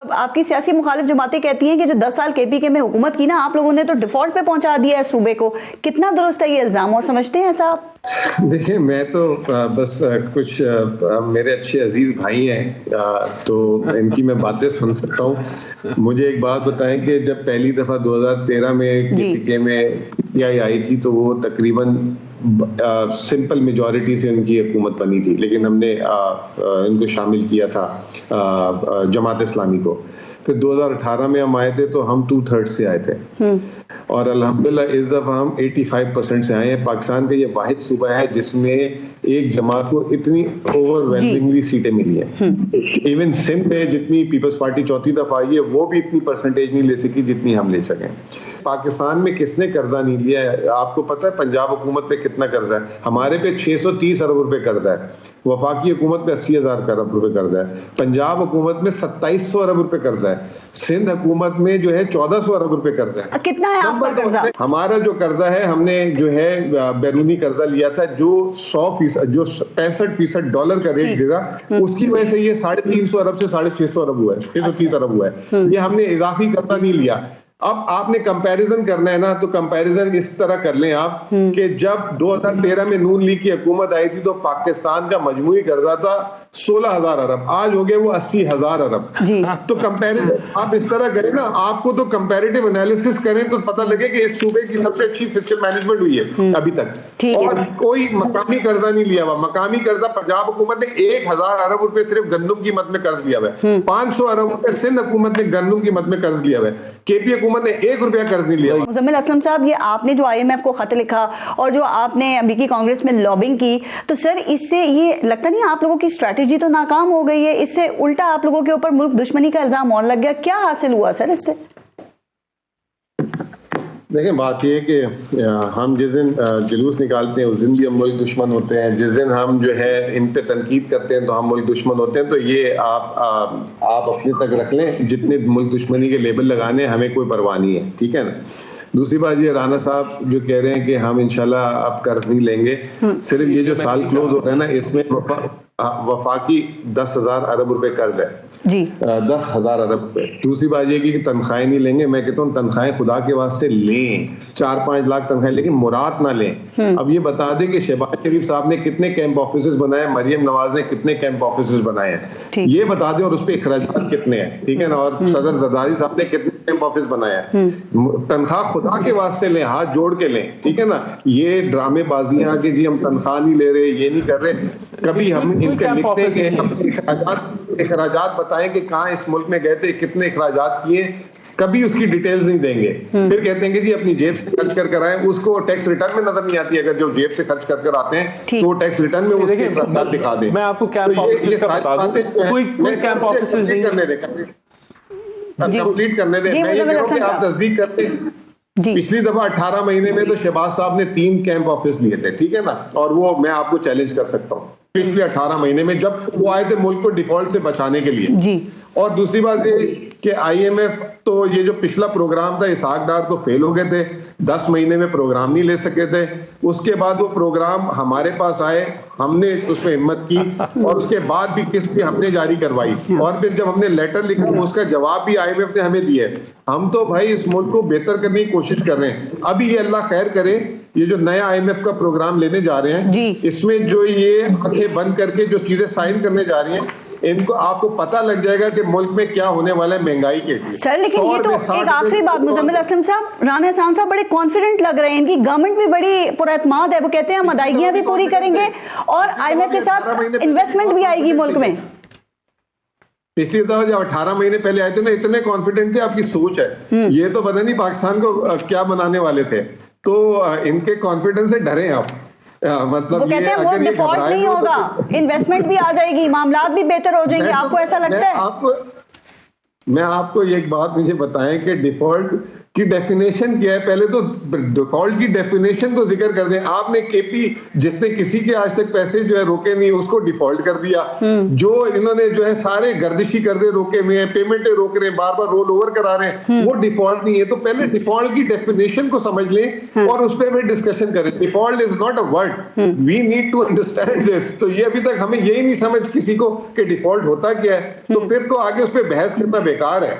آپ کی سیاسی مخالف جماعتیں کہتی ہیں کہ جو 10 سال کے پی کے میں حکومت کی نا آپ لوگوں نے تو ڈیفالٹ پہ پہنچا دیا ہے صوبے کو. کتنا درست ہے یہ الزام اور سمجھتے ہیں ایسا آپ؟ دیکھیں میں تو بس کچھ میرے اچھے عزیز بھائی ہیں تو ان کی میں باتیں سن سکتا ہوں. مجھے ایک بات بتائیں کہ جب پہلی دفعہ 2013 میں کے پی کے میں پی آئی آئی تھی تو وہ تقریباً سمپل میجورٹی سے ان کی حکومت بنی تھی, لیکن ہم نے ان کو شامل کیا تھا جماعت اسلامی کو. پھر 2018 میں ہم آئے تھے تو ہم 2/3 سے آئے تھے اور الحمدللہ اس دفعہ ہم 85% سے آئے ہیں. پاکستان کا یہ واحد صوبہ ہے جس میں ایک جماعت کو اتنی اوور ویلمنگلی سیٹیں ملی ہیں. ایون سندھ میں جتنی پیپلز پارٹی چوتھی دفعہ آئی ہے وہ بھی اتنی پرسنٹیج نہیں لے سکی جتنی ہم لے سکیں. پاکستان میں کس نے قرضہ نہیں لیا ہے؟ آپ کو پتہ ہے پنجاب حکومت پہ کتنا قرضہ ہے؟ ہمارے پہ 630 ارب روپے قرضہ ہے. وفاقی حکومت پہ 80,000 ارب روپے قرضہ ہے. پنجاب حکومت میں 2700 ارب روپے قرضہ ہے. سندھ حکومت میں جو ہے 1400 ارب روپے قرضہ ہے. کتنا ہے آپ کا قرضہ؟ ہمارا جو قرضہ ہے ہم نے جو ہے بیرونی قرضہ لیا تھا جو 100% جو 65% ڈالر کا ریٹ دے گا اس کی وجہ سے یہ 350 ارب سے 650 ارب ہوا ہے, 630 ارب ہوا ہے. یہ ہم نے اضافی قرضہ نہیں لیا. اب آپ نے کمپیریزن کرنا ہے نا تو کمپیریزن اس طرح کر لیں آپ کہ جب 2013 میں نون لیگ کی حکومت آئی تھی تو پاکستان کا مجموعی قرضہ تھا 16,000 ارب, آج ہو گئے وہ 80,000 ارب. تو کمپیریزن آپ اس طرح کریں نا, آپ کو تو کمپیریٹیو انالیسس کریں تو پتہ لگے کہ اس صوبے کی سب سے اچھی فسکل مینجمنٹ ہوئی ہے ابھی تک, اور کوئی مقامی قرضہ نہیں لیا ہوا. مقامی قرضہ پنجاب حکومت نے 1,000 ارب روپے صرف گندم کی مد میں قرض لیا ہوا ہے. 500 ارب روپے سندھ حکومت نے گندم کی مد میں قرض لیا ہوا ہے. کے پی حکومت نے 1 روپیہ قرض نہیں لیا. مزمل اسلم صاحب, یہ آپ نے جو آئی ایم ایف کو خط لکھا اور جو آپ نے امریکی کانگریس میں لابنگ کی, تو سر اس سے یہ لگتا نہیں آپ لوگوں کی اسٹریٹجی تو ناکام ہو گئی ہے؟ اس سے الٹا آپ لوگوں کے اوپر ملک دشمنی کا الزام اور لگ گیا. کیا حاصل ہوا سر اس سے؟ دیکھیں بات یہ ہے کہ ہم جس دن جلوس نکالتے ہیں اس دن بھی ہم ملک دشمن ہوتے ہیں, جس دن ہم جو ہے ان پہ تنقید کرتے ہیں تو ہم ملک دشمن ہوتے ہیں. تو یہ آپ اپنے تک رکھ لیں, جتنے ملک دشمنی کے لیبل لگانے ہمیں کوئی پرواہ نہیں ہے, ٹھیک ہے نا. دوسری بات یہ رانا صاحب جو کہہ رہے ہیں کہ ہم انشاءاللہ اب قرض نہیں لیں گے, صرف یہ جو سال کلوز ہو رہا ہے نا اس میں وفاقی 10,000 ارب روپے قرض ہے, 10,000 ارب روپے. دوسری بات یہ کہ تنخواہیں نہیں لیں گے. میں کہتا ہوں تنخواہیں خدا کے واسطے لیں, 4-5 لاکھ تنخواہیں, لیکن مراد نہ لیں. اب یہ بتا دیں کہ شہباز شریف صاحب نے کتنے کیمپ آفیسز بنائے, مریم نواز نے کتنے کیمپ آفیسز بنائے ہیں, یہ بتا دیں, اور اس پہ اخراجات کتنے ہیں, ٹھیک ہے نا, اور صدر زرداری صاحب نے کتنے کیمپ آفس بنایا ہے. تنخواہ خدا کے واسطے لیں, ہاتھ جوڑ کے لیں, ٹھیک ہے نا. یہ ڈرامے بازیاں کہ جی ہم تنخواہ نہیں لے رہے, یہ نہیں کر رہے. کبھی ہم ان کے لکھتے ہیں کہ اخراجات بتائیں کہ کہاں اس ملک میں گئے تھے, کتنے اخراجات کیے, کبھی اس کی ڈیٹیلز نہیں دیں گے. پھر کہتے ہیں کہ جی اپنی جیب سے خرچ کر آئیں, اس کو ٹیکس ریٹرن میں نظر نہیں آتی. اگر جو جیب سے خرچ کر آتے ہیں تو ٹیکس ریٹرن میں اس کے اخراجات دکھا دیں. میں آپ کو کیمپ آفیسز کا بتا دوں, کوئی کیمپ آفیسز نہیں کرنے دیں, کمپلیٹ کرنے دیں. میں یہ کہہ رہا ہوں کہ آپ تصدیق کرتے ہیں. پچھلی دفعہ 18 مہینے میں تو شہباز صاحب نے 3 کیمپ آفس لیے تھے, ٹھیک ہے نا, اور وہ میں آپ کو چیلنج کر سکتا ہوں پچھلے 18 مہینے میں جب وہ آئے تھے ملک کو ڈیفالٹ سے بچانے کے لیے. اور دوسری بات یہ کہ آئی ایم ایف تو یہ جو پچھلا پروگرام تھا اسحاق ڈار تو فیل ہو گئے تھے, 10 مہینے میں پروگرام نہیں لے سکے تھے. اس کے بعد وہ پروگرام ہمارے پاس آئے, ہم نے اس پہ ہمت کی, اور اس کے بعد بھی قسط بھی ہم نے جاری کروائی, اور پھر جب ہم نے لیٹر لکھا اس کا جواب بھی آئی ایم ایف نے ہمیں دیا ہے. ہم تو بھائی اس ملک کو بہتر کرنے کی کوشش کر رہے ہیں. ابھی یہ اللہ خیر کرے, یہ جو نیا آئی ایم ایف کا پروگرام لینے جا رہے ہیں اس میں جو یہ آنکھیں بند کر کے جو چیزیں سائن کرنے جا رہی ہیں, ان کو آپ کو پتہ لگ جائے گا کہ ملک میں کیا ہونے والا ہے مہنگائی کے لیے. سر لیکن یہ تو ایک آخری بات, مزمل اسلم صاحب, رانا احسان صاحب بڑے کانفیڈنٹ لگ رہے ہیں, ان کی گورنمنٹ بھی بڑی پراعتماد ہے. وہ کہتے ہیں ہم ادائیگیاں بھی پوری کریں گے اور آئی ایم ایف کے ساتھ انویسٹمنٹ بھی آئے گی ملک میں. پچھلی دفعہ جب 18 مہینے پہلے آئے تھے نا, اتنے کانفیڈنٹ تھے. آپ کی سوچ ہے, یہ تو پتہ نہیں پاکستان کو کیا بنانے والے تھے. تو ان کے کانفیڈنس سے ڈریں آپ. مطلب وہ کہتے ہیں وہ ڈیفالٹ نہیں ہوگا, انویسٹمنٹ بھی آ جائے گی, معاملات بھی بہتر ہو جائیں گے. آپ کو ایسا لگتا ہے؟ میں آپ کو ایک بات مجھے بتائیں کہ ڈیفالٹ کی ڈیفینیشن کیا ہے, پہلے تو ڈیفالٹ کی ڈیفینیشن کو ذکر کر دیں. آپ نے کے پی جس نے کسی کے آج تک پیسے جو ہے روکے نہیں اس کو ڈیفالٹ کر دیا, جو انہوں نے جو ہے سارے گردشی قرضے روکے ہوئے ہیں, پیمنٹیں روک رہے ہیں, بار بار رول اوور کرا رہے ہیں, وہ ڈیفالٹ نہیں ہے. تو پہلے ڈیفالٹ کی ڈیفینیشن کو سمجھ لیں اور اس پہ بھی ڈسکشن کریں. Default is not a word, we need to understand this. تو یہ ابھی تک ہمیں یہی نہیں سمجھ کسی کو کہ ڈیفالٹ ہوتا کیا ہے, تو پھر تو آگے اس پہ بحث کرنا بیکار ہے.